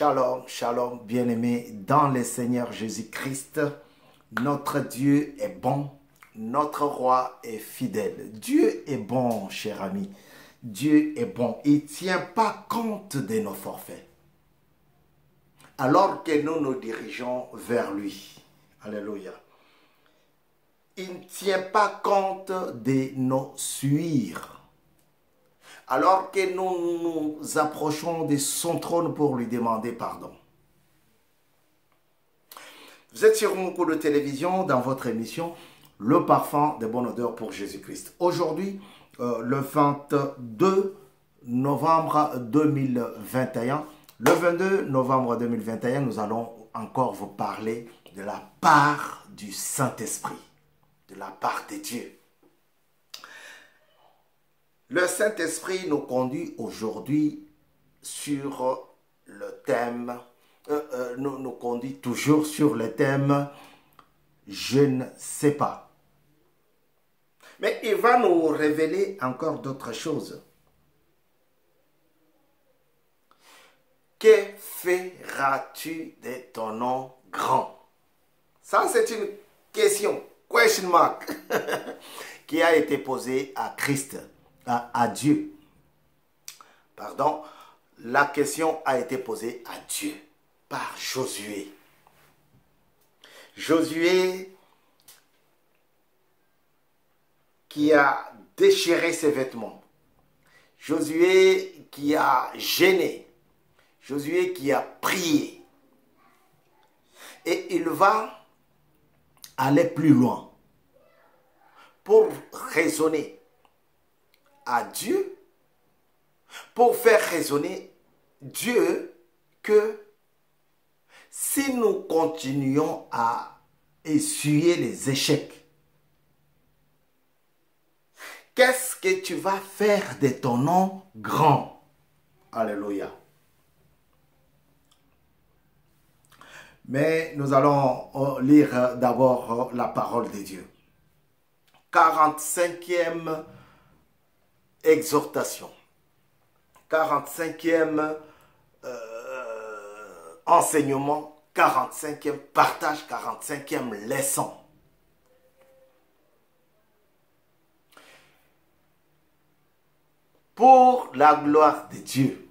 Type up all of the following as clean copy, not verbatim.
Shalom, shalom, bien-aimés dans le Seigneur Jésus-Christ. Notre Dieu est bon, notre roi est fidèle. Dieu est bon, cher ami. Dieu est bon. Il ne tient pas compte de nos forfaits. Alors que nous nous dirigeons vers lui. Alléluia. Il ne tient pas compte de nos suirs. Alors que nous nous approchons de son trône pour lui demander pardon. Vous êtes sur mon cours de télévision dans votre émission Le parfum de bonne odeur pour Jésus-Christ. Aujourd'hui, le 22 novembre 2021, le 22 novembre 2021, nous allons encore vous parler de la part du Saint-Esprit, de la part de Dieu. Le Saint-Esprit nous conduit aujourd'hui sur le thème, nous conduit toujours sur le thème « Je ne sais pas ». Mais il va nous révéler encore d'autres choses. Que feras-tu de ton nom grand? Ça, c'est une question, question mark, qui a été posée à Christ. À Dieu. Pardon, la question a été posée à Dieu par Josué. Josué qui a déchiré ses vêtements. Josué qui a gêné. Josué qui a prié. Et il va aller plus loin pour raisonner à Dieu, pour faire raisonner Dieu que si nous continuons à essuyer les échecs, qu'est-ce que tu vas faire de ton nom grand? Alléluia. Mais nous allons lire d'abord la parole de Dieu. 45e exhortation, 45e enseignement, 45e partage, 45e leçon. Pour la gloire de Dieu,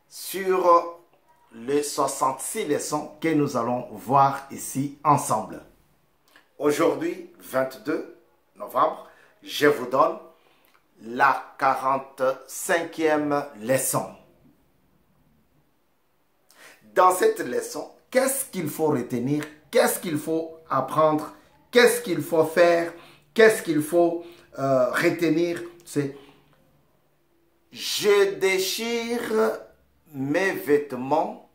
sur les 66 leçons que nous allons voir ici ensemble. Aujourd'hui, 22 novembre, je vous donne la 45e leçon. Dans cette leçon, qu'est-ce qu'il faut retenir? Qu'est-ce qu'il faut apprendre? Qu'est-ce qu'il faut faire? Qu'est-ce qu'il faut retenir? C'est « Je déchire mes vêtements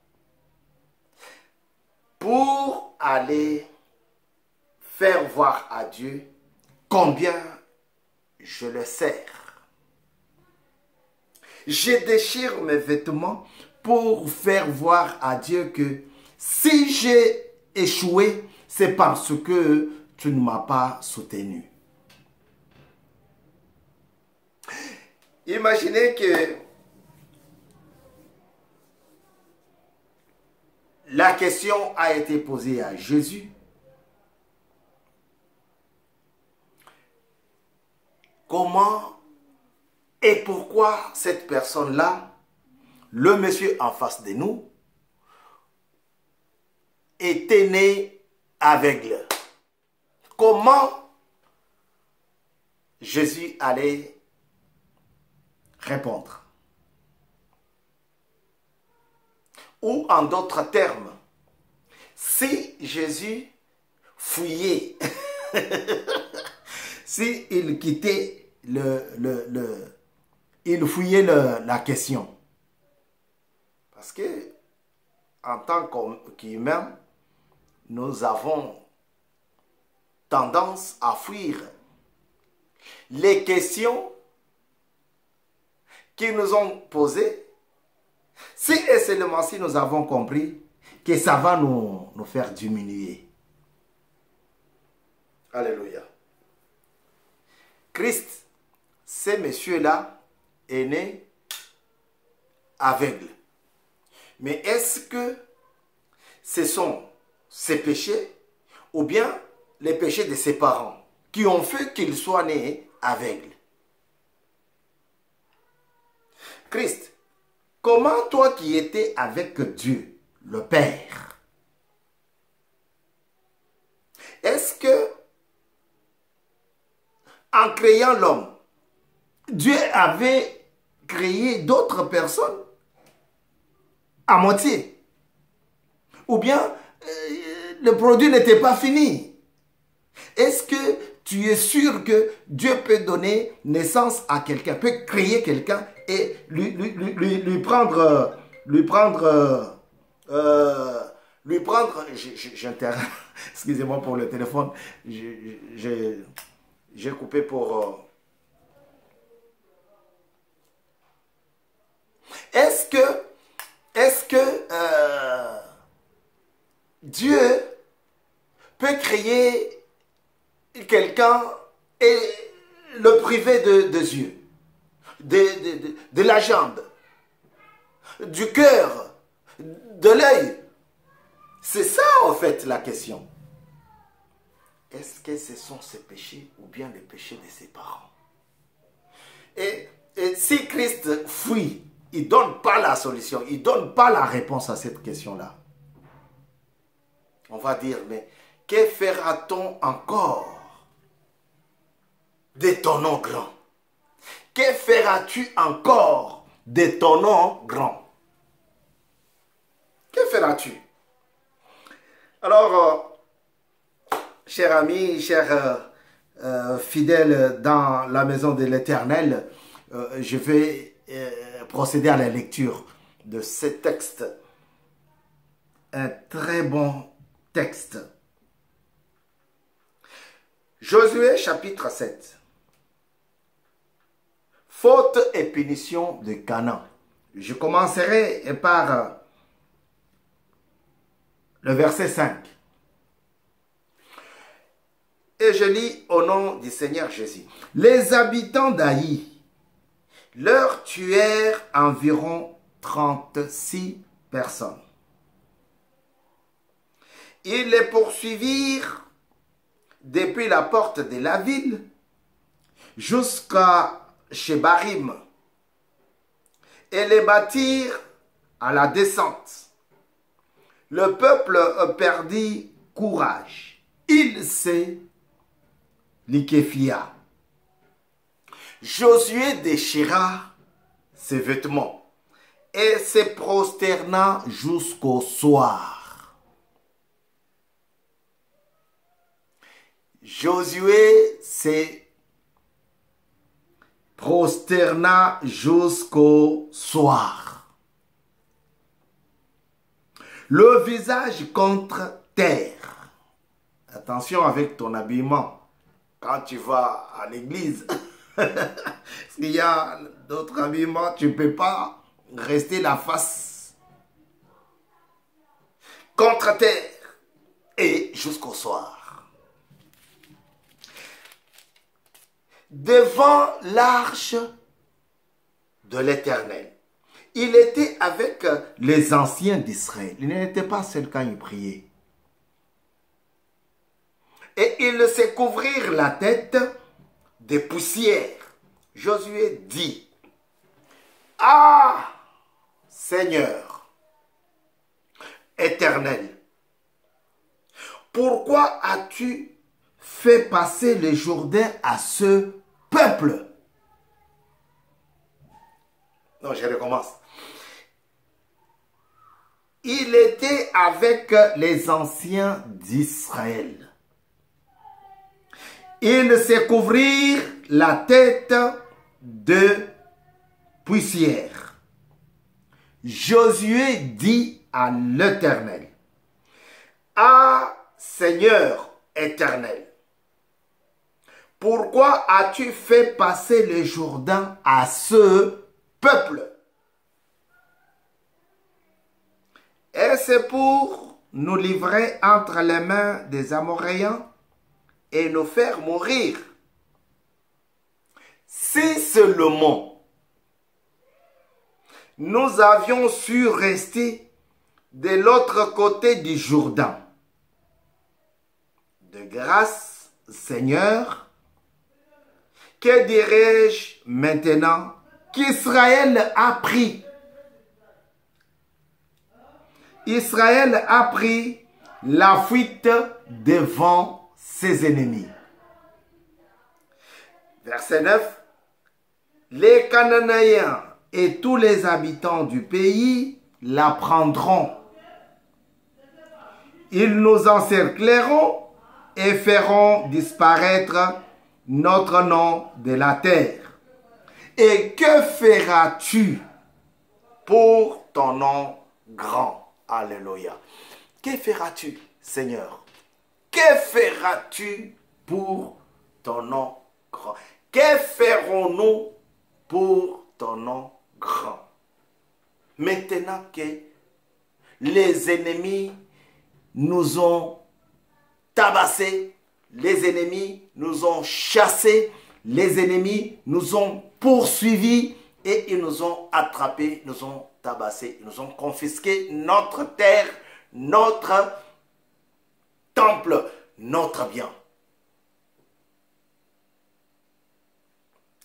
pour aller faire voir à Dieu combien je le sers. Je déchire mes vêtements pour faire voir à Dieu que si j'ai échoué, c'est parce que tu ne m'as pas soutenu. » Imaginez que la question a été posée à Jésus. Comment et pourquoi cette personne-là, le monsieur en face de nous, était né aveugle? Comment Jésus allait répondre? Ou en d'autres termes, si Jésus fouillait, s'il quittait il fouillait la question. Parce que, en tant qu'humains, nous avons tendance à fuir les questions qu'ils nous ont posées, si et seulement si nous avons compris que ça va nous faire diminuer. Alléluia. Christ, ce monsieur-là, est né aveugle. Mais est-ce que ce sont ses péchés ou bien les péchés de ses parents qui ont fait qu'il soit né aveugle? Christ, comment toi qui étais avec Dieu, le Père, est-ce que en créant l'homme, Dieu avait créé d'autres personnes à moitié? Ou bien le produit n'était pas fini? Est-ce que tu es sûr que Dieu peut donner naissance à quelqu'un, peut créer quelqu'un et lui prendre, j'interromps, excusez-moi pour le téléphone, j'ai coupé pour... Est-ce que Dieu peut créer quelqu'un et le priver de yeux, de la jambe, du cœur, de l'œil? C'est ça en fait la question. Est-ce que ce sont ses péchés ou bien les péchés de ses parents? Et si Christ fuit, il ne donne pas la solution, il ne donne pas la réponse à cette question-là. On va dire, mais que fera-t-on encore de ton nom grand? Que feras-tu encore de ton nom grand? Que feras-tu? Alors, chers amis, chers fidèles dans la maison de l'Éternel, je vais procéder à la lecture de ce texte. Un très bon texte. Josué chapitre 7. Faute et punition de Canaan. Je commencerai par le verset 5. Et je lis au nom du Seigneur Jésus. Les habitants d'Aï leur tuèrent environ 36 personnes. Ils les poursuivirent depuis la porte de la ville jusqu'à Shebarim et les battirent à la descente. Le peuple perdit courage. Il se liquéfia. Josué déchira ses vêtements et se prosterna jusqu'au soir. Josué se prosterna jusqu'au soir, le visage contre terre. Attention avec ton habillement quand tu vas à l'église. S'il y a d'autres habillements, tu ne peux pas rester la face contre terre et jusqu'au soir. Devant l'arche de l'Éternel. Il était avec les anciens d'Israël. Il n'était pas seul quand il priait. Et ils se couvrirent la tête de poussière. Josué dit, « Ah, Seigneur, Éternel, pourquoi as-tu fait passer le Jourdain à ce peuple? » Non, je recommence. Il était avec les anciens d'Israël. Ils se couvrirent la tête de poussière. Josué dit à l'Éternel, « Ah, Seigneur Éternel, pourquoi as-tu fait passer le Jourdain à ce peuple? Est-ce pour nous livrer entre les mains des Amoréens et nous faire mourir? Si seulement nous avions su rester de l'autre côté du Jourdain. De grâce, Seigneur, que dirais-je maintenant qu'Israël a pris? Israël a pris la fuite devant ses ennemis. Verset 9. Les Cananéens et tous les habitants du pays la prendront. Ils nous encercleront et feront disparaître notre nom de la terre. Et que feras-tu pour ton nom grand? Alléluia. Que feras-tu, Seigneur? Que feras-tu pour ton nom grand? Que ferons-nous pour ton nom grand? Maintenant que les ennemis nous ont tabassés, les ennemis nous ont chassés, les ennemis nous ont poursuivis et ils nous ont attrapés, nous ont tabassés, ils nous ont confisqué notre terre, notre temple, notre bien.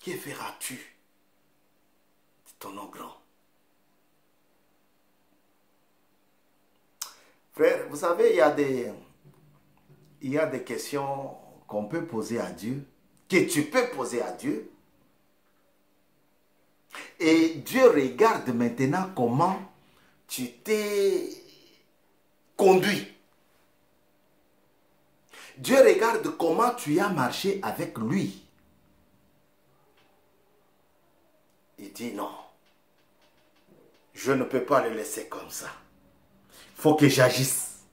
Que feras-tu de ton nom grand? Frère, vous savez, il y a des questions qu'on peut poser à Dieu, que tu peux poser à Dieu. Et Dieu regarde maintenant comment tu t'es conduit. Dieu regarde comment tu as marché avec lui. Il dit non, je ne peux pas le laisser comme ça. Il faut que j'agisse.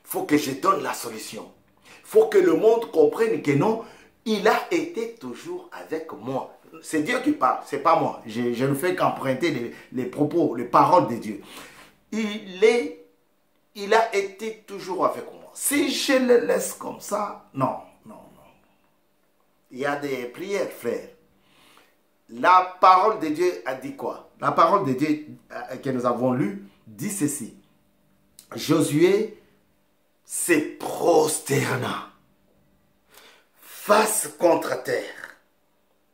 Il faut que je donne la solution. Il faut que le monde comprenne que non, il a été toujours avec moi. C'est Dieu qui parle, ce n'est pas moi. Je ne fais qu'emprunter les propos, les paroles de Dieu. Il a été toujours avec moi. Si je le laisse comme ça, non, non, non. Il y a des prières, frère. La parole de Dieu a dit quoi? La parole de Dieu que nous avons lue dit ceci. Josué se prosterna face contre terre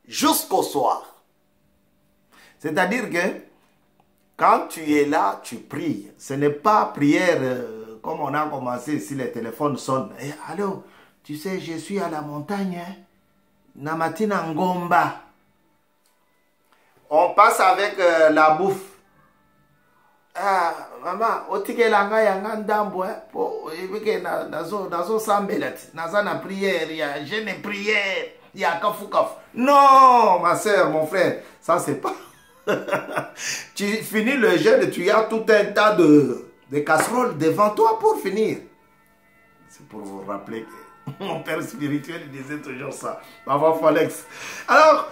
jusqu'au soir. C'est-à-dire que quand tu es là, tu pries. Ce n'est pas prière comme on a commencé si les téléphones sonnent. Eh, allô, tu sais, je suis à la montagne. Hein? Namatina Ngomba. On passe avec la bouffe. Ah, maman, otike langa yanga ndambo, po ibike nazo sambelet, na prière, il y a jeûne et prière, il y a kafu. Non, ma soeur, mon frère, ça c'est pas. Tu finis le jeûne, tu as tout un tas de casseroles devant toi pour finir. C'est pour vous rappeler que mon père spirituel disait toujours ça. Maman Folex. Alors,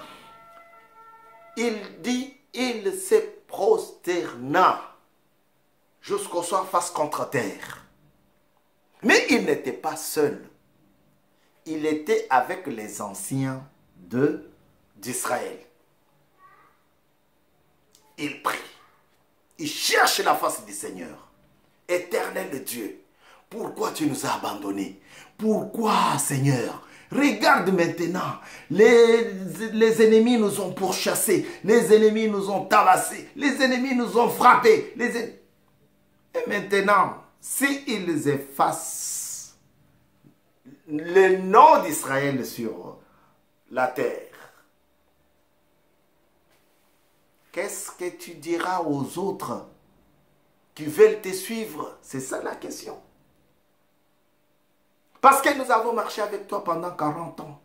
il dit, il se prosterna jusqu'au soir face contre terre. Mais il n'était pas seul. Il était avec les anciens d'Israël. Il prie. Il cherche la face du Seigneur. Éternel Dieu, pourquoi tu nous as abandonnés? Pourquoi, Seigneur? Regarde maintenant, les ennemis nous ont pourchassés, les ennemis nous ont tabassés, les ennemis nous ont frappés. Et maintenant, s'ils effacent le nom d'Israël sur la terre, qu'est-ce que tu diras aux autres qui veulent te suivre? C'est ça la question. Parce que nous avons marché avec toi pendant 40 ans.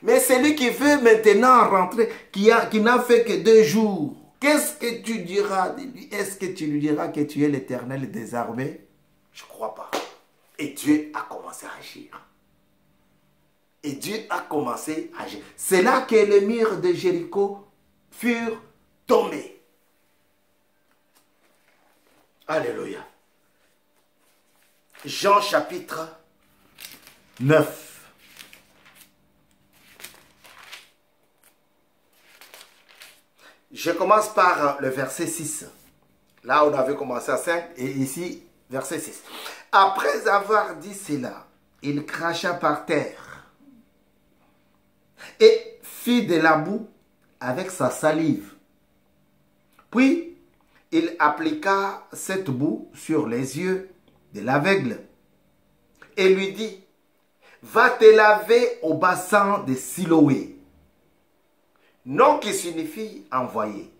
Mais celui qui veut maintenant rentrer, qui n'a fait que 2 jours, qu'est-ce que tu diras de lui? Est-ce que tu lui diras que tu es l'Éternel des armées? Je ne crois pas. Et Dieu a commencé à agir. Et Dieu a commencé à agir. C'est là que les murs de Jéricho furent tombés. Alléluia. Jean chapitre 9. Je commence par le verset 6. Là, on avait commencé à 5 et ici, verset 6. Après avoir dit cela, il cracha par terre et fit de la boue avec sa salive. Puis, il appliqua cette boue sur les yeux de l'aveugle et lui dit, va te laver au bassin de Siloé, nom qui signifie envoyé.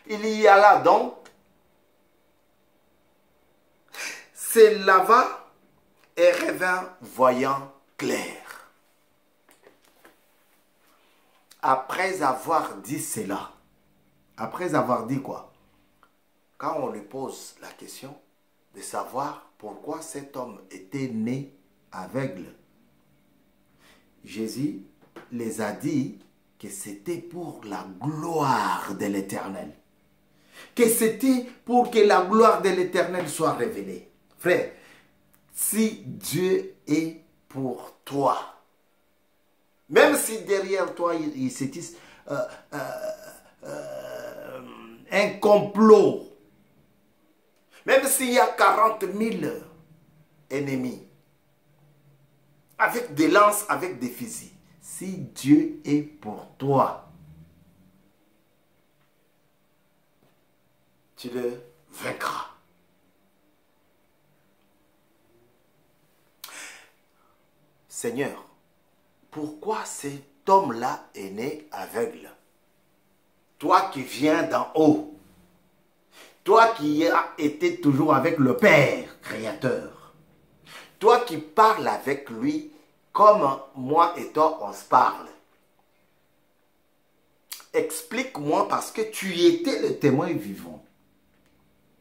Il y alla donc, se lava et revint voyant clair. Après avoir dit cela, après avoir dit quoi? Quand on lui pose la question de savoir pourquoi cet homme était né aveugle, Jésus les a dit que c'était pour la gloire de l'Éternel. Que c'était pour que la gloire de l'Éternel soit révélée. Frère, si Dieu est pour toi, même si derrière toi il se tisse un complot, même s'il y a 40 000 ennemis, avec des lances, avec des fusils, si Dieu est pour toi, tu le vaincras. Seigneur, pourquoi cet homme-là est né aveugle? Toi qui viens d'en haut, toi qui as été toujours avec le Père créateur, toi qui parles avec lui comme moi et toi on se parle. Explique-moi parce que tu étais le témoin vivant.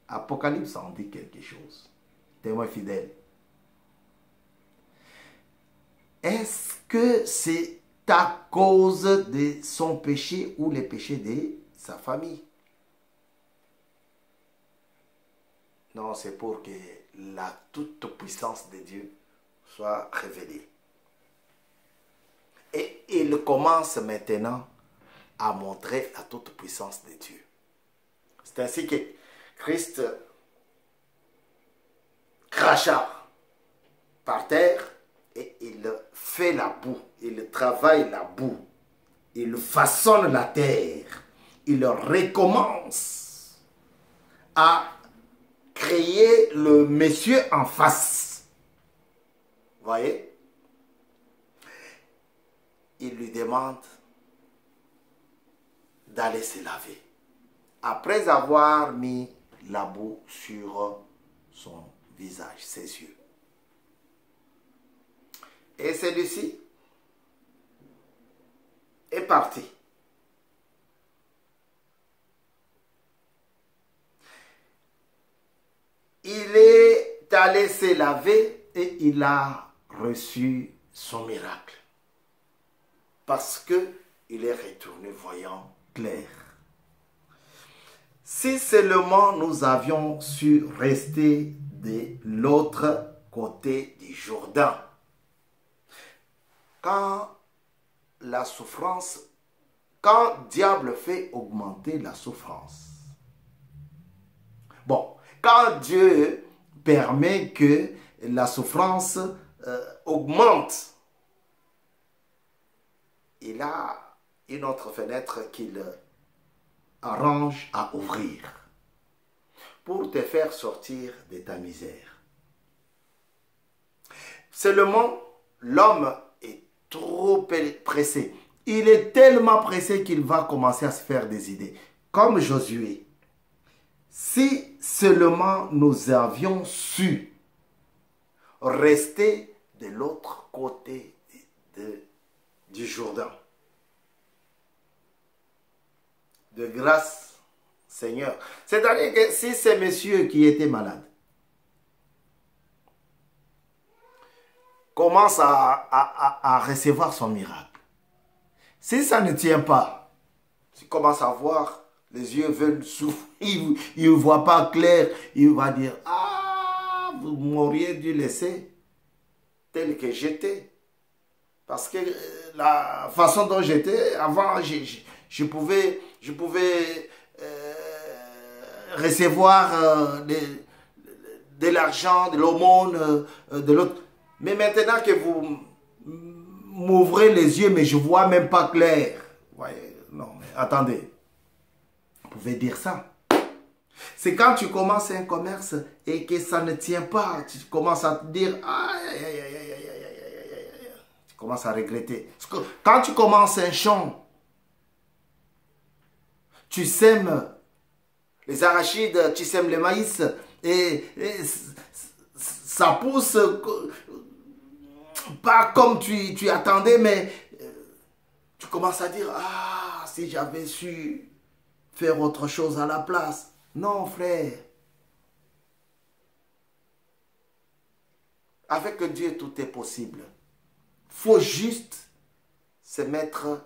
Apocalypse en dit quelque chose. Témoin fidèle. Est-ce que c'est à cause de son péché ou les péchés de sa famille? Non, c'est pour que la toute-puissance de Dieu soit révélée. Et il commence maintenant à montrer la toute-puissance de Dieu. C'est ainsi que Christ cracha par terre et il fait la boue, il travaille la boue, il façonne la terre, il recommence à créer le monsieur en face. Voyez? Il lui demande d'aller se laver. Après avoir mis la boue sur son visage, ses yeux. Et celui-ci est parti. Il est allé se laver et il a reçu son miracle. Parce qu'il est retourné voyant clair. Si seulement nous avions su rester de l'autre côté du Jourdain, quand la souffrance, quand diable fait augmenter la souffrance, bon, quand Dieu permet que la souffrance augmente, il a une autre fenêtre qu'il arrange à ouvrir pour te faire sortir de ta misère. Seulement, l'homme est trop pressé. Il est tellement pressé qu'il va commencer à se faire des idées. Comme Josué. Si seulement nous avions su rester de l'autre côté du Jourdain. De grâce, Seigneur. C'est-à-dire que si ces messieurs qui étaient malades commencent à recevoir son miracle, si ça ne tient pas, tu commences à voir, les yeux veulent souffrir, il ne voit pas clair, il va dire, ah, vous m'auriez dû laisser tel que j'étais. Parce que la façon dont j'étais, avant, je pouvais recevoir de l'argent, de l'aumône de l'autre. Mais maintenant que vous m'ouvrez les yeux, mais je ne vois même pas clair. Ouais, non, mais attendez. Vous pouvez dire ça. C'est quand tu commences un commerce et que ça ne tient pas. Tu commences à te dire, aïe, aïe, aïe, aïe, aïe, aïe, aïe, aïe, aïe, aïe. Tu commences à regretter. Parce que quand tu commences un champ, tu sèmes les arachides, tu sèmes le maïs et ça pousse pas comme tu attendais, mais tu commences à dire, ah, si j'avais su faire autre chose à la place. Non, frère. Avec Dieu, tout est possible. Faut juste se mettre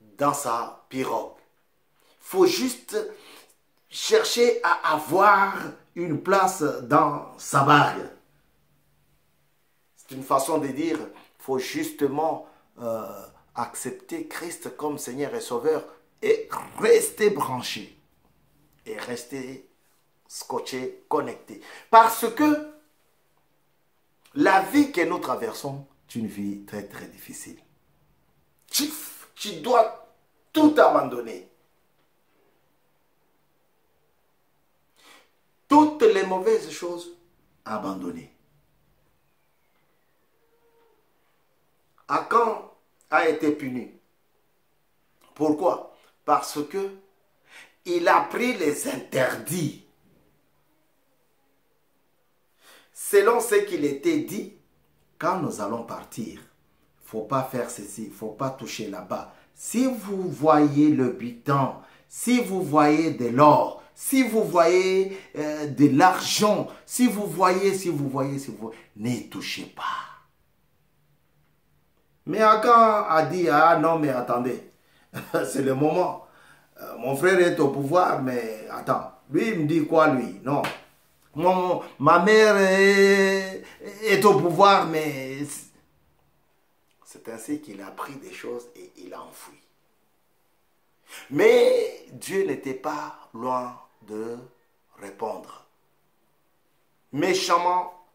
dans sa pirogue. Faut juste chercher à avoir une place dans sa barque. C'est une façon de dire, faut justement accepter Christ comme Seigneur et Sauveur et rester branché. Et rester scotché, connecté. Parce que la vie que nous traversons est une vie très très difficile. Tu dois tout abandonner. Toutes les mauvaises choses abandonner. Akan a été puni. Pourquoi? Parce que il a pris les interdits. Selon ce qu'il était dit, quand nous allons partir, il ne faut pas faire ceci, il ne faut pas toucher là-bas. Si vous voyez le butin, si vous voyez de l'or, si vous voyez de l'argent, si vous voyez, ne touchez pas. Mais Akan a dit, ah non, mais attendez, c'est le moment. Mon frère est au pouvoir, mais attends, lui il me dit quoi lui? Non. Ma mère est au pouvoir, mais c'est ainsi qu'il a pris des choses et il a enfoui. Mais Dieu n'était pas loin de répondre. Méchamment,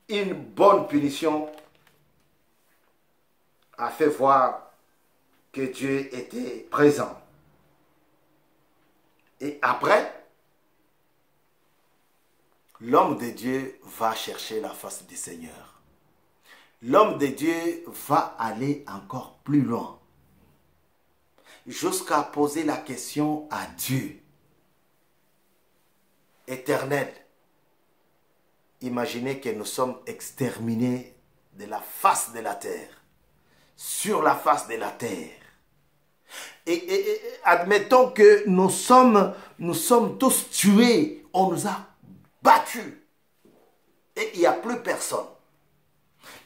une bonne punition a fait voir que Dieu était présent. Et après, l'homme de Dieu va chercher la face du Seigneur. L'homme de Dieu va aller encore plus loin. Jusqu'à poser la question à Dieu. Éternel, imaginez que nous sommes exterminés de la face de la terre. Sur la face de la terre. Et admettons que nous sommes tous tués. On nous a battus. Et il n'y a plus personne.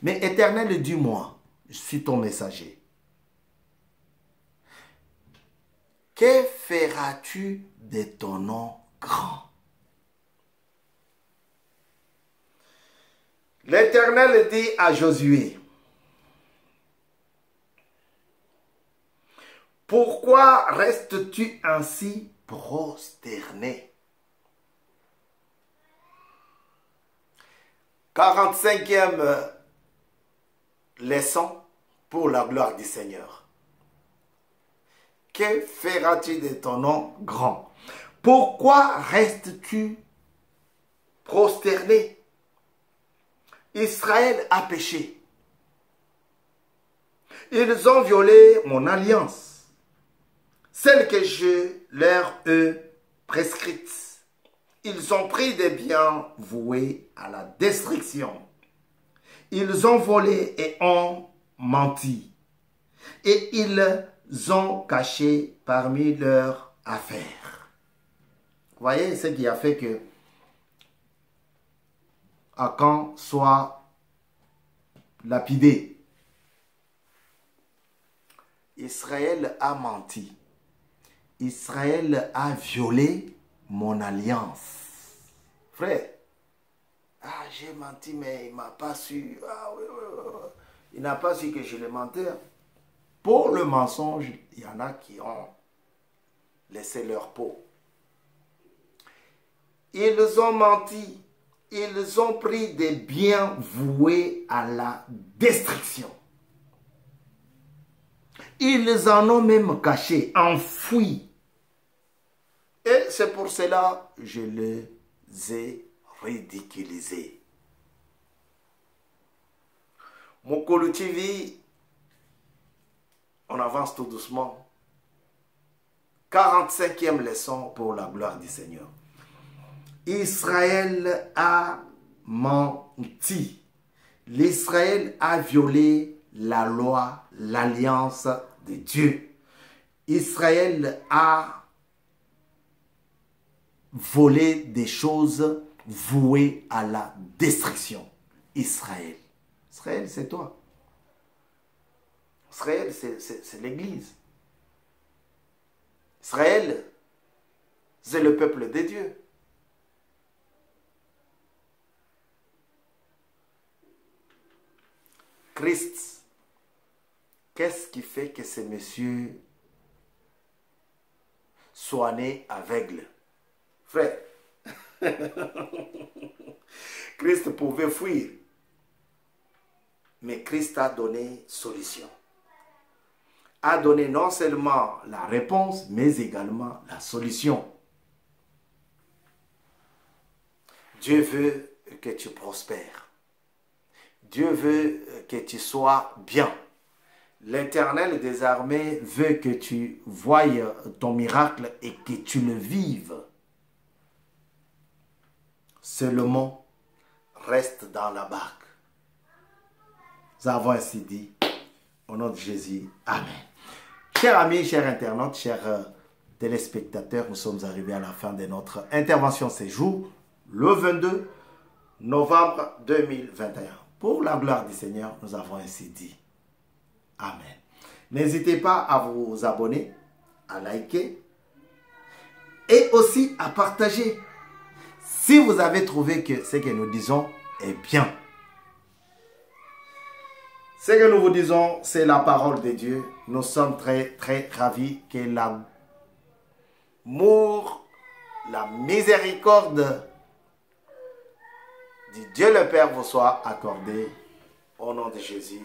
Mais Éternel, dis-moi, je suis ton messager. Que feras-tu de ton nom grand? L'Éternel dit à Josué, pourquoi restes-tu ainsi prosterné? 45e leçon pour la gloire du Seigneur. Que feras-tu de ton nom grand? Pourquoi restes-tu prosterné? Israël a péché. Ils ont violé mon alliance, celle que je leur ai prescrite. Ils ont pris des biens voués à la destruction. Ils ont volé et ont menti. Et ils ont caché parmi leurs affaires. Vous voyez ce qui a fait que Akan soit lapidé. Israël a menti. Israël a violé mon alliance. Frère, ah, j'ai menti, mais il ne m'a pas su. Ah, oui, oui, oui. Il n'a pas su que je le mentais. Pour le mensonge, il y en a qui ont laisser leur peau. Ils ont menti. Ils ont pris des biens voués à la destruction. Ils en ont même caché, enfoui. Et c'est pour cela que je les ai ridiculisés. Mokolo TV, on avance tout doucement. 45e leçon pour la gloire du Seigneur. Israël a menti. L'Israël a violé la loi, l'alliance de Dieu. Israël a volé des choses vouées à la destruction. Israël. Israël, c'est toi. Israël, c'est l'Église. Israël, c'est le peuple de Dieu. Christ, qu'est-ce qui fait que ces messieurs soient nés aveugles? Frère, Christ pouvait fuir, mais Christ a donné solution. A donné non seulement la réponse, mais également la solution. Dieu veut que tu prospères. Dieu veut que tu sois bien. L'Éternel des armées veut que tu voies ton miracle et que tu le vives. Seulement, reste dans la barque. Nous avons ainsi dit, au nom de Jésus, Amen. Chers amis, chers internautes, chers téléspectateurs, nous sommes arrivés à la fin de notre intervention ces jours, le 22 novembre 2021. Pour la gloire du Seigneur, nous avons ainsi dit. Amen. N'hésitez pas à vous abonner, à liker et aussi à partager. Si vous avez trouvé que ce que nous disons est bien. Ce que nous vous disons, c'est la parole de Dieu. Nous sommes très, très ravis que l'amour, la miséricorde du Dieu le Père vous soit accordée. Au nom de Jésus.